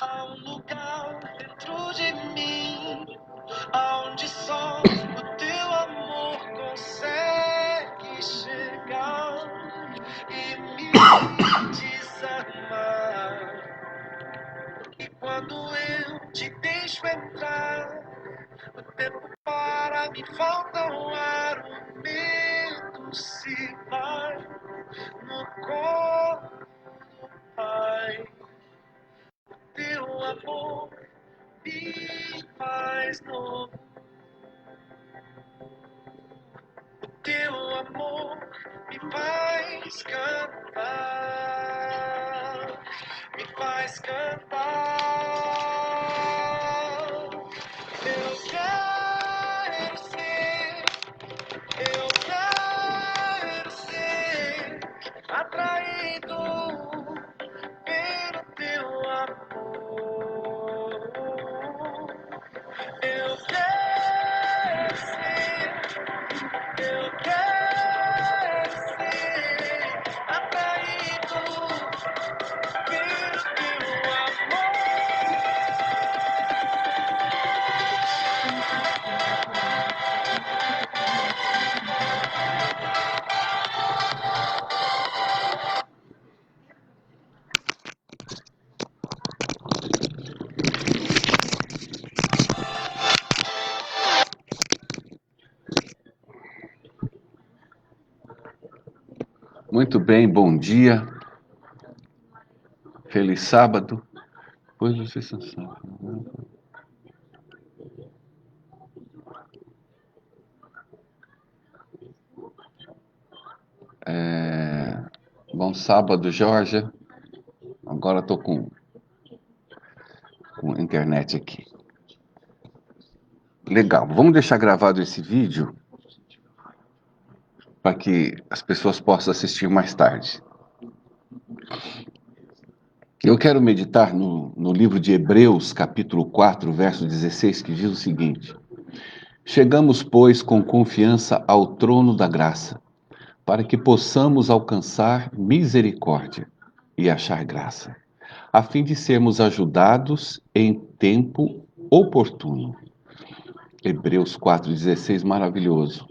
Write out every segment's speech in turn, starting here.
Há um lugar dentro de mim, aonde só o teu amor consegue chegar e me desarmar. E quando eu te deixo entrar, o tempo para, me falta o ar, o medo se vai no colo, Pai. Teu amor me faz novo, teu amor me faz cantar, me faz cantar. Eu quero ser atraído pelo teu amor. Eu quero ser atraído pelo teu amor. Muito bem, bom dia. Feliz sábado. Pois vocês são sábados. Bom sábado, Jorge. Agora estou com internet aqui. Legal, vamos deixar gravado esse vídeo para que as pessoas possam assistir mais tarde. Eu quero meditar no livro de Hebreus, capítulo 4, verso 16, que diz o seguinte: Chegamos, pois, com confiança ao trono da graça, para que possamos alcançar misericórdia e achar graça, a fim de sermos ajudados em tempo oportuno. Hebreus 4,16, maravilhoso.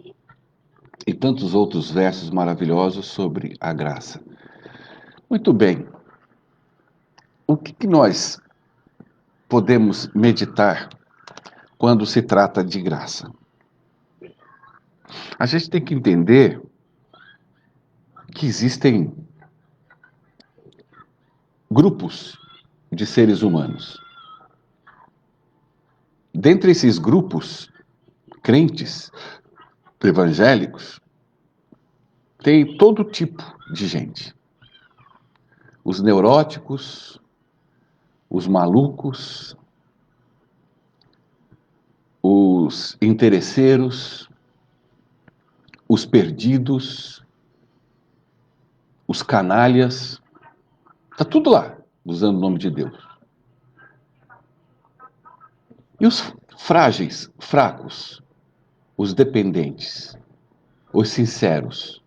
E tantos outros versos maravilhosos sobre a graça. Muito bem. O que nós podemos meditar quando se trata de graça? A gente tem que entender que existem grupos de seres humanos. Dentre esses grupos, crentes, evangélicos, tem todo tipo de gente. Os neuróticos, os malucos, os interesseiros, os perdidos, os canalhas, está tudo lá, usando o nome de Deus. E os frágeis, fracos, os dependentes, os sinceros.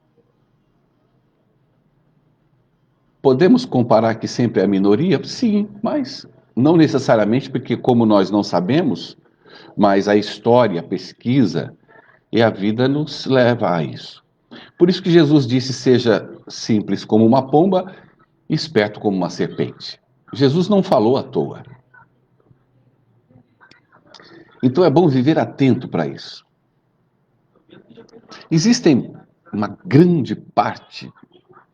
Podemos comparar que sempre é a minoria? Sim, mas não necessariamente, porque como nós não sabemos, mas a história, a pesquisa e a vida nos leva a isso. Por isso que Jesus disse: seja simples como uma pomba, esperto como uma serpente. Jesus não falou à toa. Então é bom viver atento para isso. Existem uma grande parte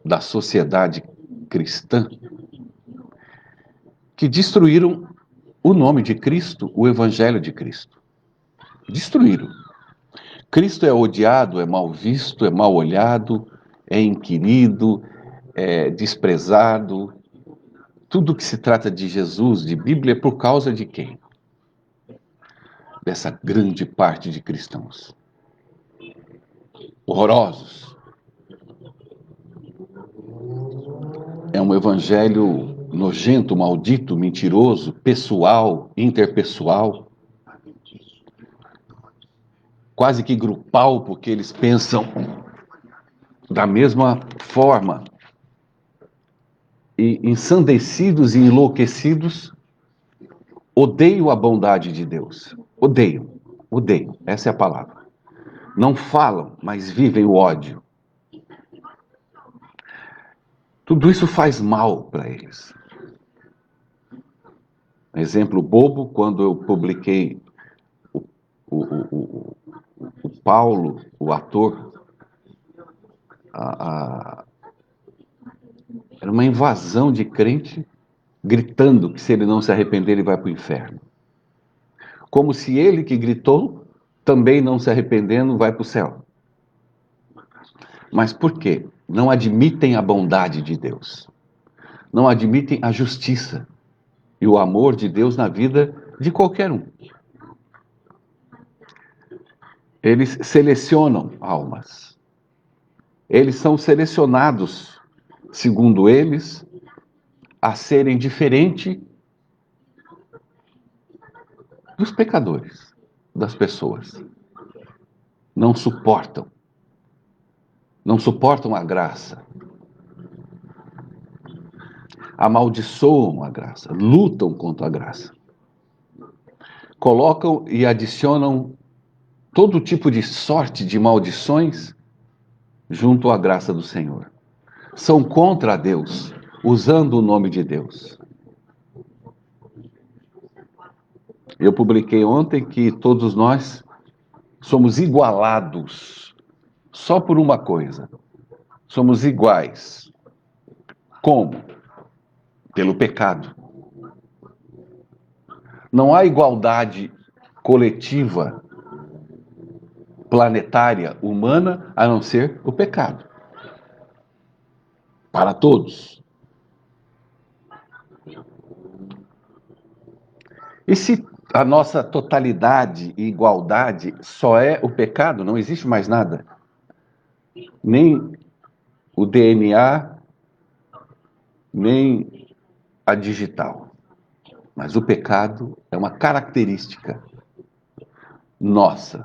da sociedade cristã que destruíram o nome de Cristo, o Evangelho de Cristo. Destruíram. Cristo é odiado, é mal visto, é mal olhado, é inquirido, é desprezado. Tudo que se trata de Jesus, de Bíblia, é por causa de quem? Dessa grande parte de cristãos. Horrorosos. É um evangelho nojento, maldito, mentiroso, pessoal, interpessoal. Quase que grupal, porque eles pensam da mesma forma. E ensandecidos e enlouquecidos odeiam a bondade de Deus. Odeiam, odeiam, essa é a palavra. Não falam, mas vivem o ódio. Tudo isso faz mal para eles. Exemplo bobo, quando eu publiquei o, o, o Paulo, o ator, era uma invasão de crente, gritando que se ele não se arrepender, ele vai para o inferno. Como se ele que gritou, também não se arrependendo, vai para o céu. Mas por quê? Não admitem a bondade de Deus. Não admitem a justiça e o amor de Deus na vida de qualquer um. Eles selecionam almas. Eles são selecionados, segundo eles, a serem diferente dos pecadores, das pessoas. Não suportam a graça. Amaldiçoam a graça, lutam contra a graça. Colocam e adicionam todo tipo de sorte de maldições junto à graça do Senhor. São contra Deus, usando o nome de Deus. Eu publiquei ontem que todos nós somos igualados só por uma coisa. Somos iguais. Como? Pelo pecado. Não há igualdade coletiva, planetária, humana, a não ser o pecado. Para todos. E se a nossa totalidade e igualdade só é o pecado, não existe mais nada? Nem o DNA, nem a digital. Mas o pecado é uma característica nossa.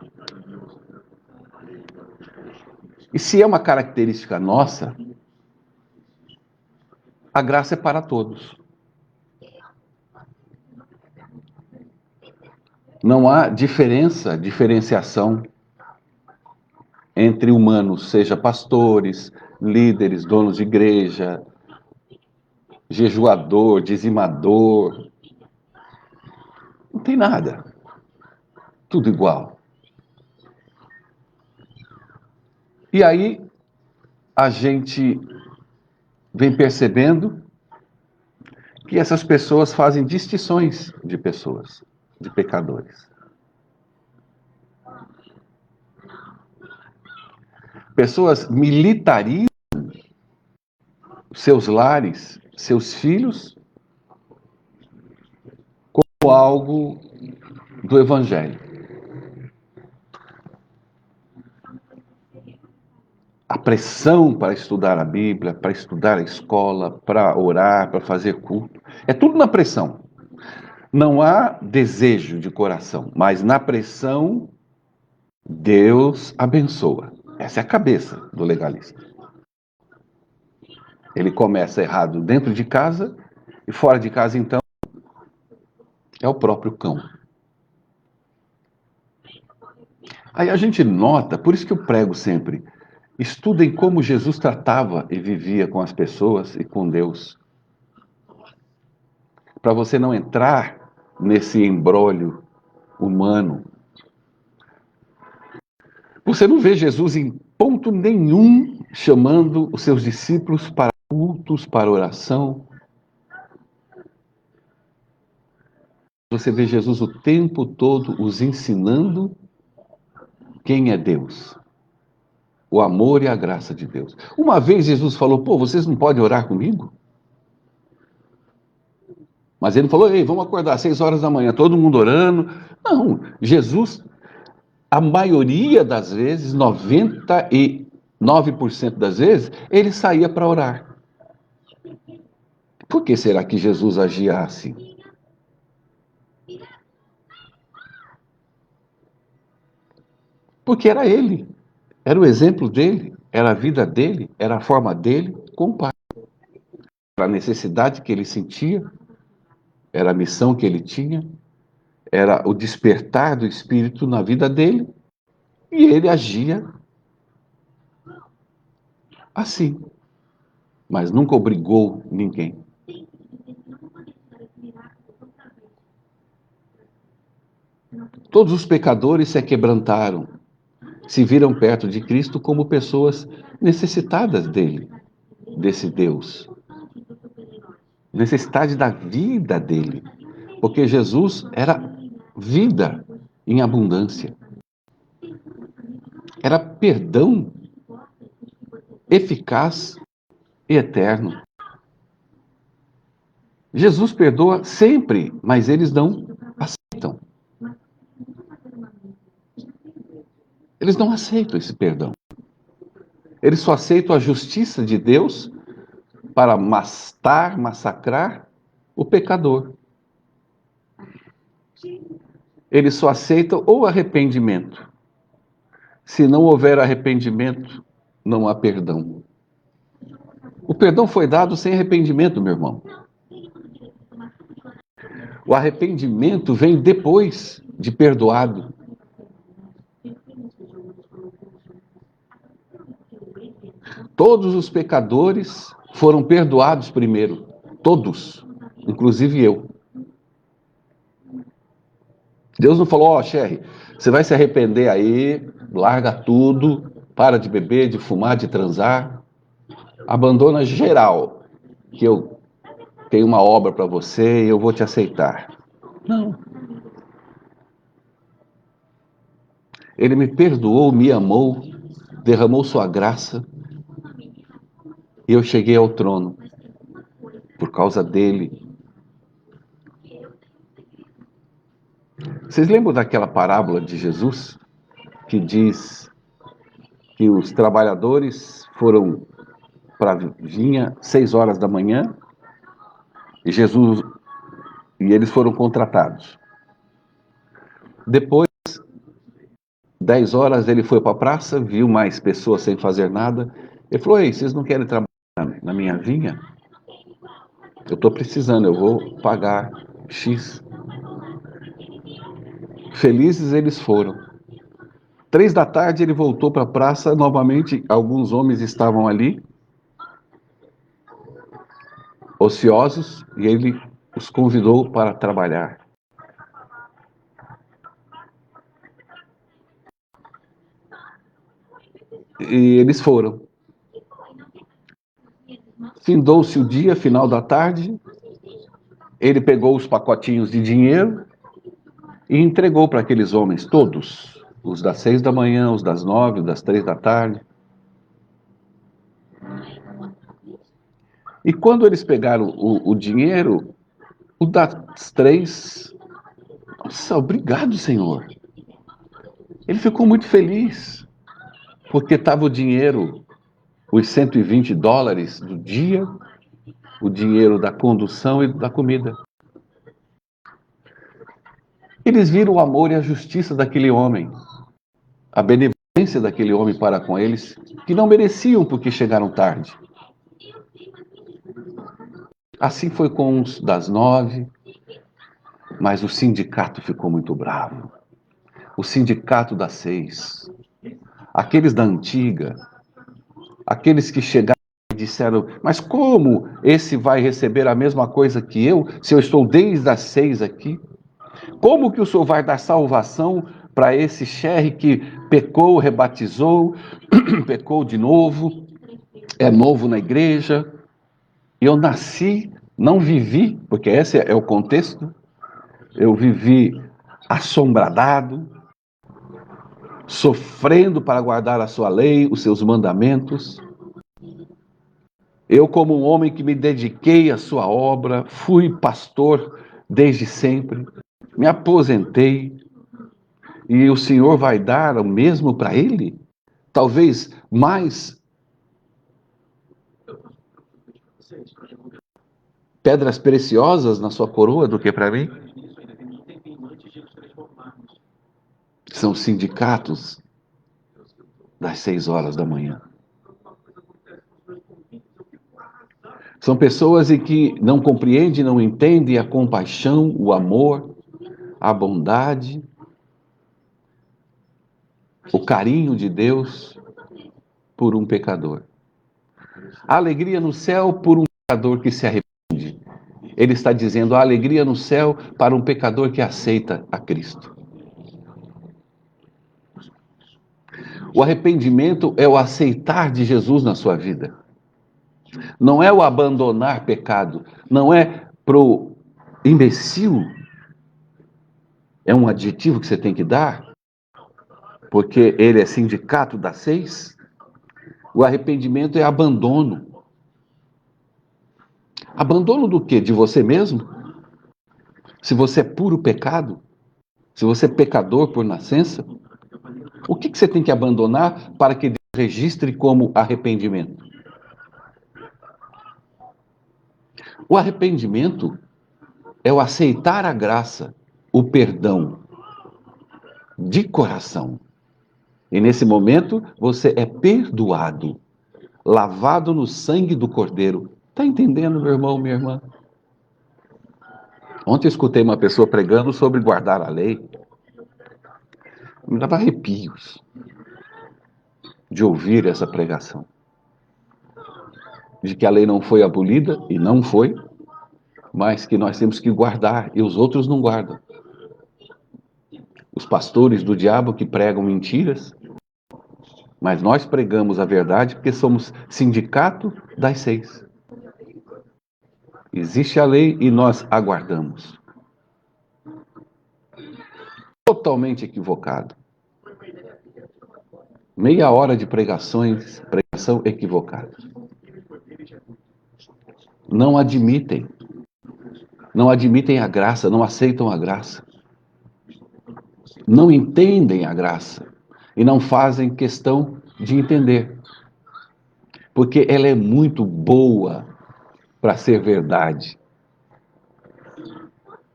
E se é uma característica nossa, a graça é para todos. Não há diferenciação entre humanos, seja pastores, líderes, donos de igreja, jejuador, dizimador. Não tem nada. Tudo igual. E aí a gente vem percebendo que essas pessoas fazem distinções de pessoas, de pecadores. Pessoas militarizam seus lares, seus filhos, como algo do Evangelho. A pressão para estudar a Bíblia, para estudar a escola, para orar, para fazer culto, é tudo na pressão. Não há desejo de coração, mas na pressão, Deus abençoa. Essa é a cabeça do legalista. Ele começa errado dentro de casa e fora de casa, então, é o próprio cão. Aí a gente nota, por isso que eu prego sempre, estudem como Jesus tratava e vivia com as pessoas e com Deus. Para você não entrar nesse embrólio humano. Você não vê Jesus em ponto nenhum chamando os seus discípulos para cultos, para oração. Você vê Jesus o tempo todo os ensinando quem é Deus. O amor e a graça de Deus. Uma vez Jesus falou, vocês não podem orar comigo? Mas ele falou, ei, vamos acordar às 6 horas da manhã, todo mundo orando. Não, Jesus, a maioria das vezes, 99% das vezes, ele saía para orar. Por que será que Jesus agia assim? Porque era ele, era o exemplo dele, era a vida dele, era a forma dele com o Pai. Era a necessidade que ele sentia, era a missão que ele tinha. Era o despertar do Espírito na vida dele, e ele agia assim, mas nunca obrigou ninguém. Todos os pecadores se quebrantaram, se viram perto de Cristo como pessoas necessitadas dele, desse Deus. Necessidade da vida dele, porque Jesus era vida em abundância. Era perdão eficaz e eterno. Jesus perdoa sempre, mas eles não aceitam. Eles não aceitam esse perdão. Eles só aceitam a justiça de Deus para massacrar o pecador. Eles só aceitam o arrependimento. Se não houver arrependimento, não há perdão. O perdão foi dado sem arrependimento, meu irmão. O arrependimento vem depois de perdoado. Todos os pecadores foram perdoados primeiro. Todos, inclusive eu. Deus não falou, ó, Sherry, você vai se arrepender aí, larga tudo, para de beber, de fumar, de transar, abandona geral, que eu tenho uma obra para você e eu vou te aceitar. Não. Ele me perdoou, me amou, derramou sua graça e eu cheguei ao trono por causa dele. Vocês lembram daquela parábola de Jesus que diz que os trabalhadores foram para a vinha 6 horas da manhã e eles foram contratados. Depois, 10 horas, ele foi para a praça, viu mais pessoas sem fazer nada. Ele falou, ei, vocês não querem trabalhar na minha vinha? Eu estou precisando, eu vou pagar X. Felizes eles foram. 3 da tarde ele voltou para a praça, novamente alguns homens estavam ali, ociosos, e ele os convidou para trabalhar. E eles foram. Findou-se o dia, final da tarde, ele pegou os pacotinhos de dinheiro e entregou para aqueles homens, todos, os das 6 da manhã, os das 9, os das 3 da tarde. E quando eles pegaram o dinheiro, o das 3, nossa, obrigado, Senhor. Ele ficou muito feliz, porque estava o dinheiro, os $120 do dia, o dinheiro da condução e da comida. Eles viram o amor e a justiça daquele homem, a benevolência daquele homem para com eles, que não mereciam porque chegaram tarde. Assim foi com os das 9, mas o sindicato ficou muito bravo. O sindicato das 6, aqueles da antiga, aqueles que chegaram e disseram, mas como esse vai receber a mesma coisa que eu, se eu estou desde as 6 aqui? Como que o Senhor vai dar salvação para esse Sherry que pecou, rebatizou, pecou de novo, é novo na igreja? Eu nasci, não vivi, porque esse é o contexto, eu vivi assombradado, sofrendo para guardar a sua lei, os seus mandamentos. Eu, como um homem que me dediquei à sua obra, fui pastor desde sempre, me aposentei, e o Senhor vai dar o mesmo para ele? Talvez mais pedras preciosas na sua coroa do que para mim? São sindicatos das 6 horas da manhã. São pessoas que não compreendem, não entendem a compaixão, o amor, a bondade, o carinho de Deus por um pecador. A alegria no céu por um pecador que se arrepende. Ele está dizendo a alegria no céu para um pecador que aceita a Cristo. O arrependimento é o aceitar de Jesus na sua vida. Não é o abandonar pecado. Não é pro imbecil. É um adjetivo que você tem que dar, porque ele é sindicato das 6. O arrependimento é abandono. Abandono do quê? De você mesmo? Se você é puro pecado? Se você é pecador por nascença? O que você tem que abandonar para que Deus registre como arrependimento? O arrependimento é o aceitar a graça, o perdão, de coração. E nesse momento você é perdoado, lavado no sangue do Cordeiro. Está entendendo, meu irmão, minha irmã? Ontem eu escutei uma pessoa pregando sobre guardar a lei. Me dava arrepios de ouvir essa pregação. De que a lei não foi abolida, e não foi, mas que nós temos que guardar, e os outros não guardam. Os pastores do diabo que pregam mentiras, mas nós pregamos a verdade porque somos sindicato das 6. Existe a lei e nós aguardamos. Totalmente equivocado. Meia hora de pregação equivocada. Não admitem a graça, não aceitam a graça. Não entendem a graça e não fazem questão de entender. Porque ela é muito boa para ser verdade.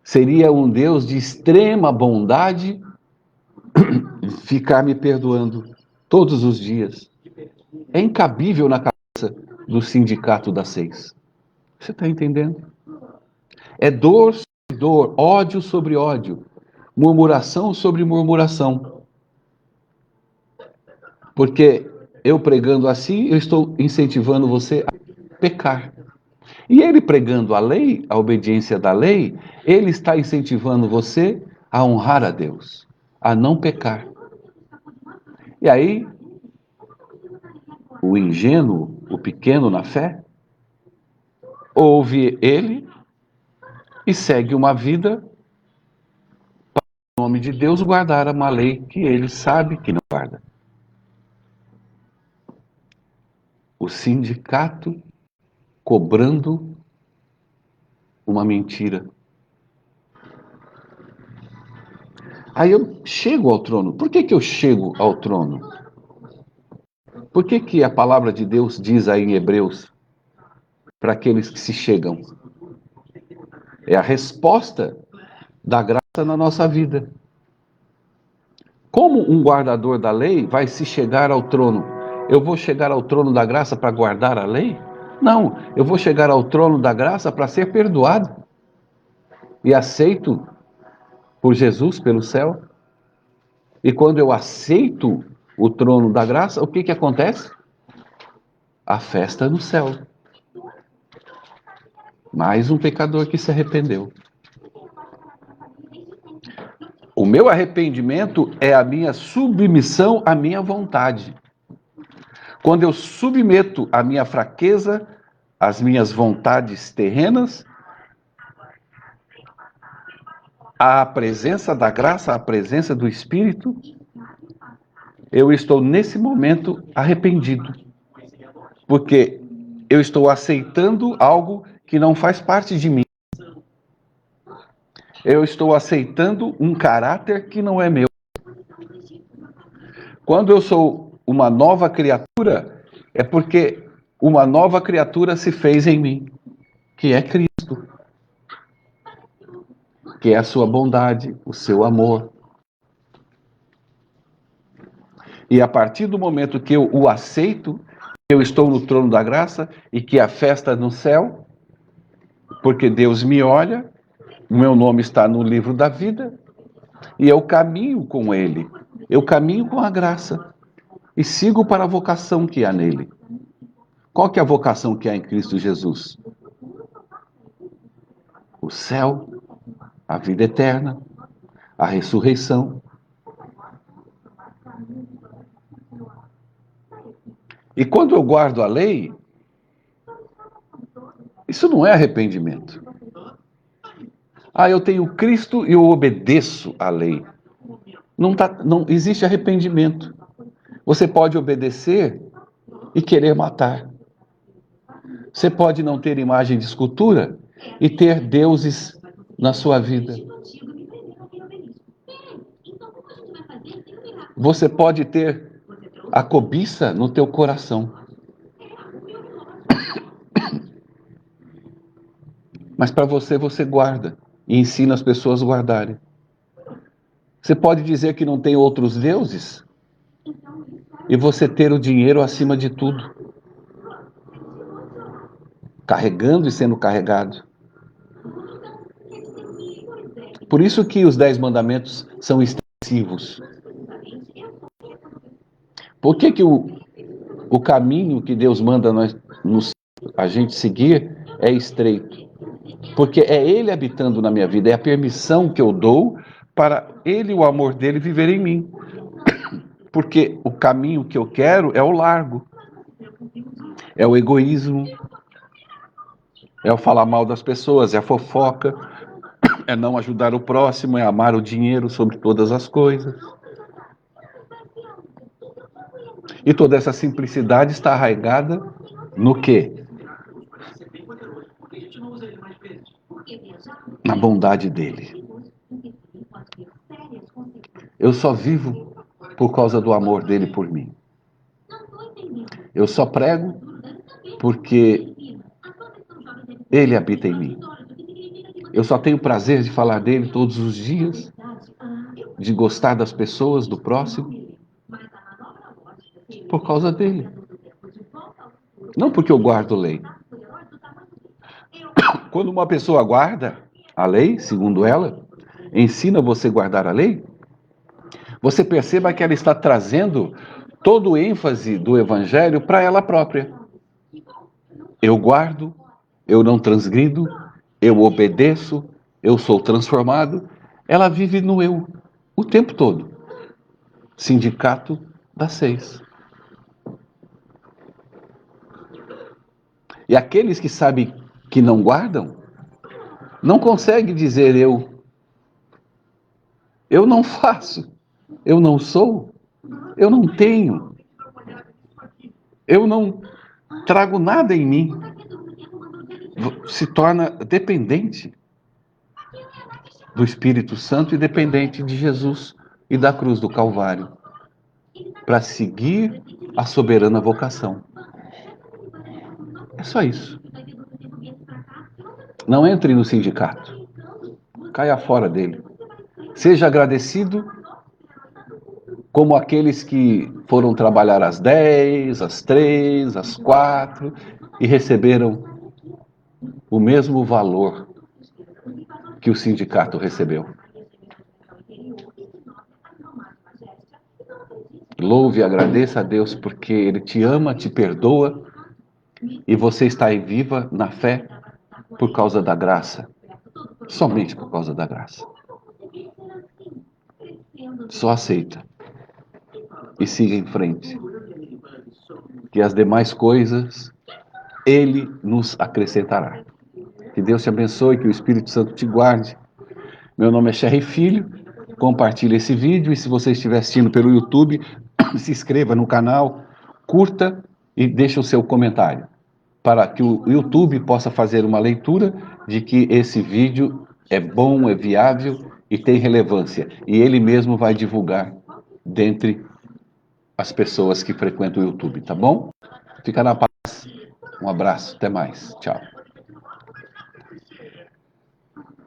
Seria um Deus de extrema bondade ficar me perdoando todos os dias. É incabível na cabeça do sindicato das 6. Você está entendendo? É dor sobre dor, ódio sobre ódio, murmuração sobre murmuração. Porque eu pregando assim, eu estou incentivando você a pecar. E ele pregando a lei, a obediência da lei, ele está incentivando você a honrar a Deus, a não pecar. E aí, o ingênuo, o pequeno na fé, ouve ele e segue uma vida para, em nome de Deus, guardar uma lei que ele sabe que não guarda. O sindicato cobrando uma mentira. Aí eu chego ao trono. Por que eu chego ao trono? Por que a palavra de Deus diz aí em Hebreus, para aqueles que se chegam? É a resposta da graça na nossa vida. Como um guardador da lei vai se chegar ao trono? Eu vou chegar ao trono da graça para guardar a lei? Não, eu vou chegar ao trono da graça para ser perdoado e aceito por Jesus, pelo céu. E quando eu aceito o trono da graça, o que acontece? A festa no céu. Mais um pecador que se arrependeu. O meu arrependimento é a minha submissão à minha vontade. Quando eu submeto a minha fraqueza, as minhas vontades terrenas, à presença da graça, à presença do Espírito, eu estou nesse momento arrependido. Porque eu estou aceitando algo que não faz parte de mim. Eu estou aceitando um caráter que não é meu. Quando eu sou uma nova criatura, é porque uma nova criatura se fez em mim, que é Cristo, que é a sua bondade, o seu amor. E a partir do momento que eu o aceito, eu estou no trono da graça e que a festa é no céu, porque Deus me olha, o meu nome está no livro da vida, E eu caminho com ele. Eu caminho com a graça. E sigo para a vocação que há nele. Qual que é a vocação que há em Cristo Jesus? O céu, a vida eterna, a ressurreição. E quando eu guardo a lei, isso não é arrependimento. Ah, eu tenho Cristo e eu obedeço à lei. Não existe arrependimento. Você pode obedecer e querer matar. Você pode não ter imagem de escultura e ter deuses na sua vida. Você pode ter a cobiça no teu coração. Mas para você, você guarda e ensina as pessoas a guardarem. Você pode dizer que não tem outros deuses e você ter o dinheiro acima de tudo, carregando e sendo carregado. Por isso que os 10 mandamentos são extensivos. Por que o caminho que Deus manda a gente seguir é estreito? Porque é Ele habitando na minha vida, é a permissão que eu dou para Ele, o amor dele, viver em mim. Porque o caminho que eu quero é o largo, é o egoísmo, é o falar mal das pessoas, é a fofoca, é não ajudar o próximo, é amar o dinheiro sobre todas as coisas. E toda essa simplicidade está arraigada no quê? Na bondade dele. Eu só vivo por causa do amor dele por mim. Eu só prego porque ele habita em mim. Eu só tenho prazer de falar dele todos os dias, de gostar das pessoas, do próximo, por causa dele. Não porque eu guardo lei. Quando uma pessoa guarda a lei, segundo ela, ensina você a guardar a lei, você perceba que ela está trazendo todo o ênfase do evangelho para ela própria. Eu guardo, eu não transgrido, eu obedeço, eu sou transformado. Ela vive no eu o tempo todo. Sindicato das 6. E aqueles que sabem que não guardam, não conseguem dizer eu não faço, eu não sou, eu não tenho, eu não trago nada em mim. Se torna dependente do Espírito Santo e dependente de Jesus e da cruz do Calvário para seguir a soberana vocação. É só isso. Não entre no sindicato. Caia fora dele. Seja agradecido como aqueles que foram trabalhar às 10, às 3, às 4 e receberam o mesmo valor que o sindicato recebeu. Louve e agradeça a Deus porque Ele te ama, te perdoa e você está aí viva na fé por causa da graça. Somente por causa da graça. Só aceita e siga em frente. Que as demais coisas Ele nos acrescentará. Que Deus te abençoe, que o Espírito Santo te guarde. Meu nome é Sherry Filho. Compartilhe esse vídeo e se você estiver assistindo pelo YouTube, se inscreva no canal, curta e deixe o seu comentário, para que o YouTube possa fazer uma leitura de que esse vídeo é bom, é viável e tem relevância. E ele mesmo vai divulgar dentre as pessoas que frequentam o YouTube, tá bom? Fica na paz. Um abraço, até mais. Tchau.